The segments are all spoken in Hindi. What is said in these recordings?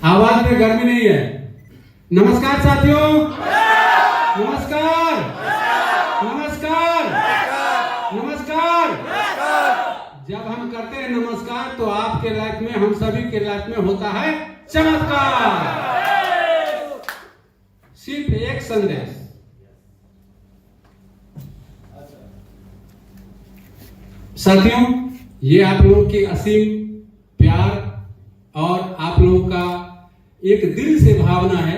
आवाज में गर्मी नहीं है। नमस्कार साथियों, नमस्कार नमस्कार नमस्कार। जब हम करते हैं नमस्कार तो आपके लाइफ में, हम सभी के लाइफ में होता है चमत्कार। सिर्फ एक संदेश, साथियों, ये आप लोगों की असीम प्यार और आप लोगों का एक दिल से भावना है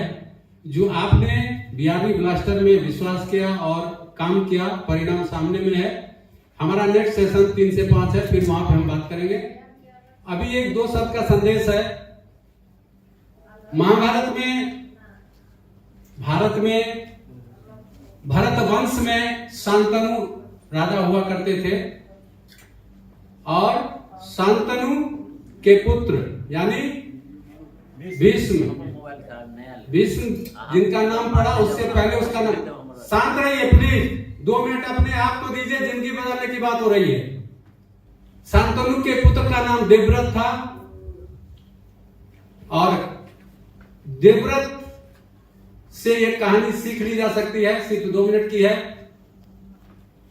जो आपने बीआरबी ब्लास्टर में विश्वास किया और काम किया, परिणाम सामने में है। हमारा नेक्स्ट सेशन 3 से 5 है, फिर वहां पे हम बात करेंगे। अभी एक 2 शब्द का संदेश है। महाभारत में, भारत में, भरत वंश में शांतनु राजा हुआ करते थे और शांतनु के पुत्र यानी भीष्म जिनका नाम पड़ा, उससे पहले उसका नाम, शांत रहिए प्लीज, 2 मिनट अपने आप को दीजिए, जिंदगी बदलने की बात हो रही है। शांतनु के पुत्र का नाम देवव्रत था और देवव्रत से एक कहानी सीख ली जा सकती है, सिर्फ 2 मिनट की है।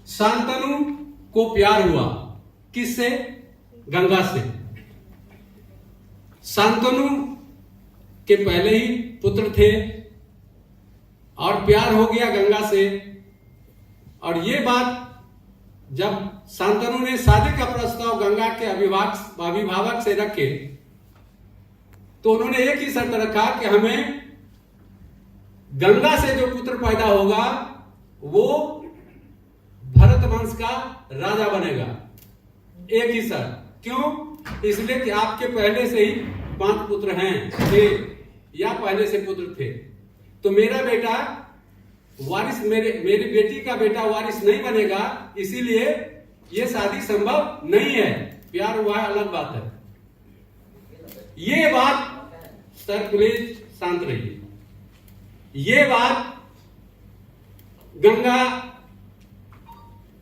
शांतनु को प्यार हुआ, किससे? गंगा से। शांतनु के पहले ही पुत्र थे और प्यार हो गया गंगा से। और ये बात जब शांतनु ने शादी का प्रस्ताव गंगा के अभिभावक से रखे तो उन्होंने एक ही शर्त रखा कि हमें गंगा से जो पुत्र पैदा होगा वो भरत वंश का राजा बनेगा। एक ही शर्त। क्यों? इसलिए कि आपके पहले से ही 5 पुत्र हैं, थे या पहले से पुत्र थे, तो मेरा बेटा वारिस, मेरी बेटी का बेटा वारिस नहीं बनेगा, इसीलिए ये शादी संभव नहीं है। प्यार हुआ है, अलग बात है। ये बात, सर प्लीज शांत रहिए, ये बात गंगा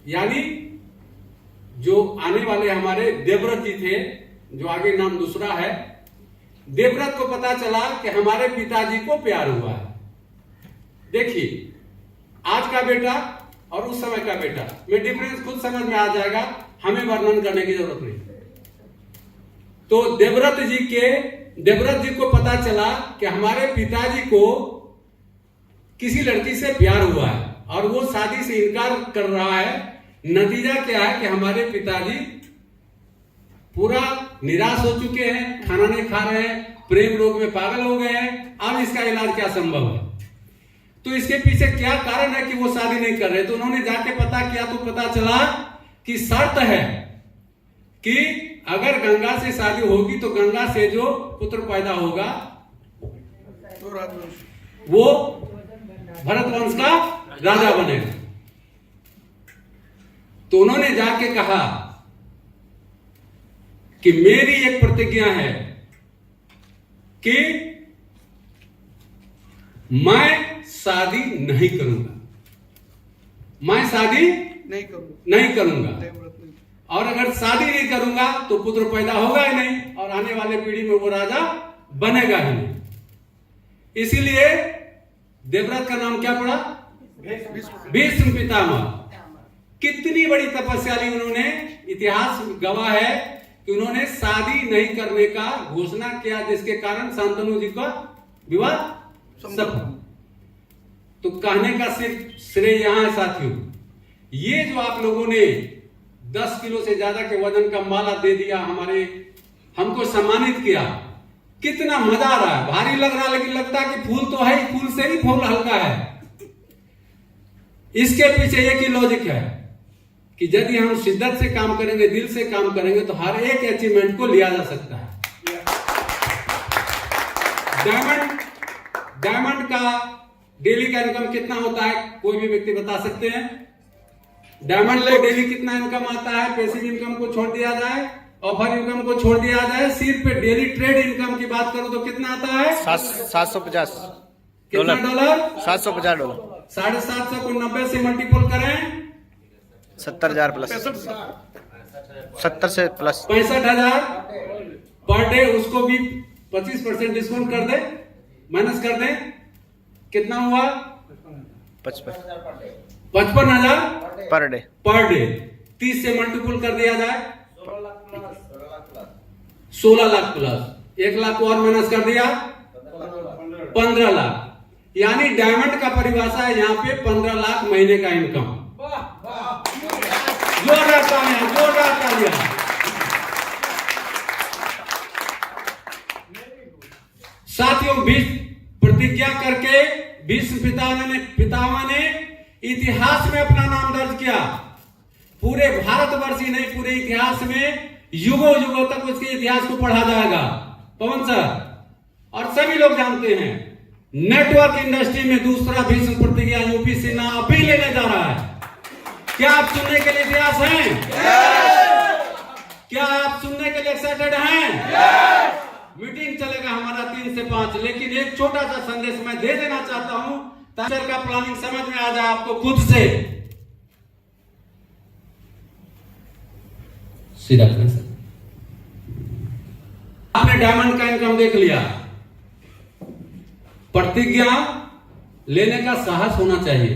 यानी जो आने वाले हमारे देवव्रत जी थे, जो आगे नाम दूसरा है, देवव्रत को पता चला कि हमारे पिताजी को प्यार हुआ है। देखिए, आज का बेटा और उस समय का बेटा में डिफरेंस खुद समझ में आ जाएगा, हमें वर्णन करने की जरूरत नहीं। तो देवव्रत जी को पता चला कि हमारे पिताजी को किसी लड़की से प्यार हुआ है और वो शादी से इनकार कर रहा है। नतीजा क्या है कि हमारे पिताजी पूरा निराश हो चुके हैं, खाना नहीं खा रहे हैं, प्रेम रोग में पागल हो गए हैं। अब इसका इलाज क्या संभव है? तो इसके पीछे क्या कारण है कि वो शादी नहीं कर रहे? तो उन्होंने जाके पता किया तो पता चला कि शर्त है कि अगर गंगा से शादी होगी तो गंगा से जो पुत्र पैदा होगा वो भरत वंश का राजा बनेगा। तो उन्होंने जाके कहा कि मेरी एक प्रतिज्ञा है कि मैं शादी नहीं करूंगा, मैं शादी नहीं करूंगा और अगर शादी नहीं करूंगा तो पुत्र पैदा होगा ही नहीं और आने वाले पीढ़ी में वो राजा बनेगा ही नहीं। इसीलिए देवव्रत का नाम क्या पड़ा? भीष्म पितामह। कितनी बड़ी तपस्या ली उन्होंने, इतिहास गवाह है कि उन्होंने शादी नहीं करने का घोषणा किया, जिसके कारण शांतनु जी का विवाह सफल। तो कहने का सिर्फ श्रेय यहां है साथियों, ये जो आप लोगों ने 10 किलो से ज्यादा के वजन का माला दे दिया, हमको सम्मानित किया, कितना मजा आ रहा है। भारी लग रहा है लेकिन लगता है कि फूल तो है, फूल से ही फूल हल्का है। इसके पीछे एक ही लॉजिक है कि यदि हम शिद्दत से काम करेंगे, दिल से काम करेंगे तो हर एक अचीवमेंट को लिया जा सकता है। डायमंड का डेली का इनकम कितना होता है? कोई भी व्यक्ति बता सकते हैं? डायमंड को डेली कितना इनकम आता है? पैसिव इनकम को छोड़ दिया जाए, ऑफर इनकम को छोड़ दिया जाए, सिर्फ डेली ट्रेड इनकम की बात करो तो कितना आता है? 750 कितना डॉलर? 750 डॉलर। 750 को 90 से मल्टीपल करें, 70,000 प्लस, 70 से प्लस 65,000 पर डे। उसको भी 25% डिस्काउंट कर दे, माइनस कर दे, कितना हुआ? 55,000 पर डे। Per day. 30 से मल्टीपल कर दिया जाए 16 लाख प्लस 1 लाख और माइनस कर दिया 15 लाख। यानी डायमंड का परिभाषा है यहाँ पे 15 लाख महीने का इनकम। जोरदार तालियां, जोरदार तालियां। साथियों, प्रतिज्ञा करके भीष्म पितामह ने इतिहास में अपना नाम दर्ज किया। पूरे भारतवर्ष ही नहीं, पूरे इतिहास में युगों युगों तक उसके इतिहास को पढ़ा जाएगा। पवन सर और सभी लोग जानते हैं, नेटवर्क इंडस्ट्री में दूसरा भीष्म प्रतिज्ञा यूपी सिन्हा अभी लेने जा रहा है। क्या आप सुनने के लिए इतिहास हैं? क्या आप सुनने के लिए एक्साइटेड हैं? मीटिंग चलेगा हमारा 3 से 5, लेकिन एक छोटा सा संदेश मैं दे देना चाहता हूं ताकि का प्लानिंग समझ में आ जाए आपको खुद से। सीधा आपने डायमंड का इनकम देख लिया। प्रतिज्ञा लेने का साहस होना चाहिए,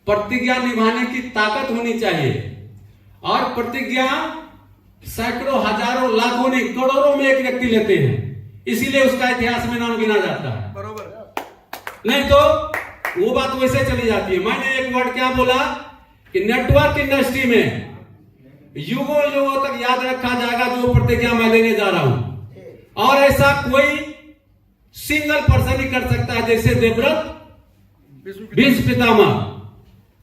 प्रतिज्ञा निभाने की ताकत होनी चाहिए, और प्रतिज्ञा सैकड़ों, हजारों, लाखों नहीं, करोड़ों में एक व्यक्ति लेते हैं, इसीलिए उसका इतिहास में नाम गिना जाता है। बरोबर। नहीं तो वो बात वैसे चली जाती है। मैंने एक वर्ड क्या बोला कि नेटवर्क इंडस्ट्री में युगों युगों तक याद रखा जाएगा जो प्रतिज्ञा मैं लेने जा रहा हूं, और ऐसा कोई सिंगल पर्सन ही कर सकता है जैसे देवव्रत भीष्म पितामह।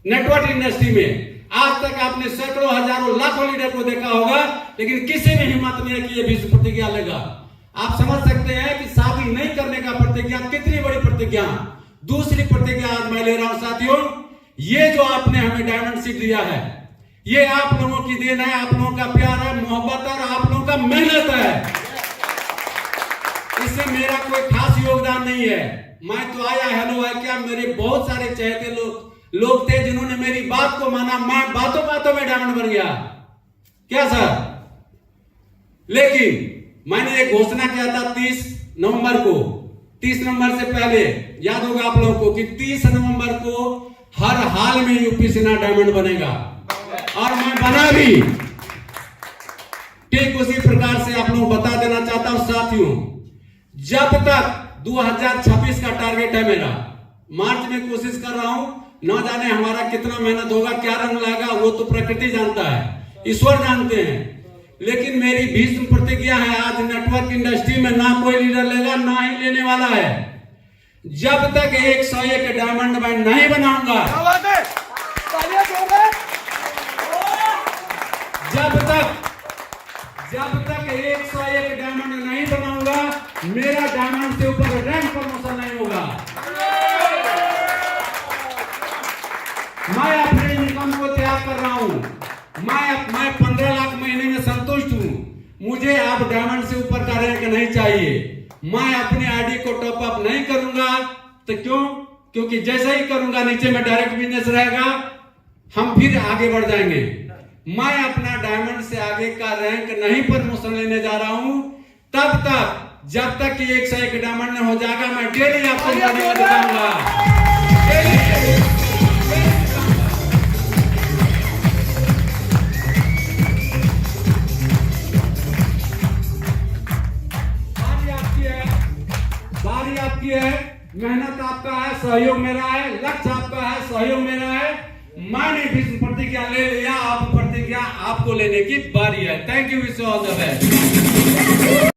नेटवर्क इंडस्ट्री में आज तक आपने सैकड़ों, हजारों, लाखों लीडर को देखा होगा, लेकिन किसी ने हिम्मत नहीं है कि ये भीष्म प्रतिज्ञा लेगा। आप समझ सकते हैं कि शादी नहीं करने का प्रतिज्ञा कितनी बड़ी प्रतिज्ञा। दूसरी प्रतिज्ञा आज मैं ले रहा हूं साथियों, ये जो आपने हमें डायमंड सीट दिया है, ये आप लोगों की देन है, आप लोगों का प्यार है, मोहब्बत है, और आप लोगों का मेहनत है। इससे मेरा कोई खास योगदान नहीं है। मैं तो आया हेलो है क्या, मेरे बहुत सारे चहेते लोग थे जिन्होंने मेरी बात को माना। मैं बातों बातों में डायमंड बन गया क्या सर? लेकिन मैंने एक घोषणा किया था 30 नवंबर को, 30 नवंबर से पहले याद होगा आप लोगों को कि 30 नवंबर को हर हाल में यूपी सिन्हा डायमंड बनेगा, और मैं बना भी। ठीक उसी प्रकार से आप लोगों को बता देना चाहता हूं साथियों, जब तक 2026 का टारगेट है मेरा, मार्च में कोशिश कर रहा हूं, न जाने हमारा कितना मेहनत होगा, क्या रंग लाएगा, वो तो प्रकृति जानता है, ईश्वर जानते हैं। लेकिन मेरी भीष्म प्रतिज्ञा है, आज नेटवर्क इंडस्ट्री में ना कोई लीडर लेगा, ना ही लेने वाला है। जब तक 101 डायमंड मैं नहीं बनाऊंगा, जब तक 101 डायमंड नहीं बनाऊंगा, मेरा डायमंड से ऊपर रैंक प्रमोशन नहीं होगा। मैं अपने इनकम को त्याग कर रहा हूं। मैं 15 लाख महीने में संतुष्ट हूं। मुझे आप डायमंड से ऊपर का रैंक नहीं चाहिए। मैं अपने आईडी को टॉप अप नहीं करूंगा। तो क्यों? क्योंकि जैसा ही करूंगा नीचे में डायरेक्ट बिजनेस रहेगा, हम फिर आगे बढ़ जाएंगे। मैं अपना डायमंड से आगे का रैंक नहीं प्रमोशन लेने जा रहा हूं। तब तक जब तक कि 101 डायमंड हो जाएगा, मैं डेली आपको दिखाऊंगा। बारी आपकी है, मेहनत आपका है, सहयोग मेरा है, लक्ष्य आपका है, सहयोग मेरा है। मैंने भीष्म प्रतिज्ञा ले लिया, आप प्रतिज्ञा आपको लेने की बारी है। Thank you, wish you all the best.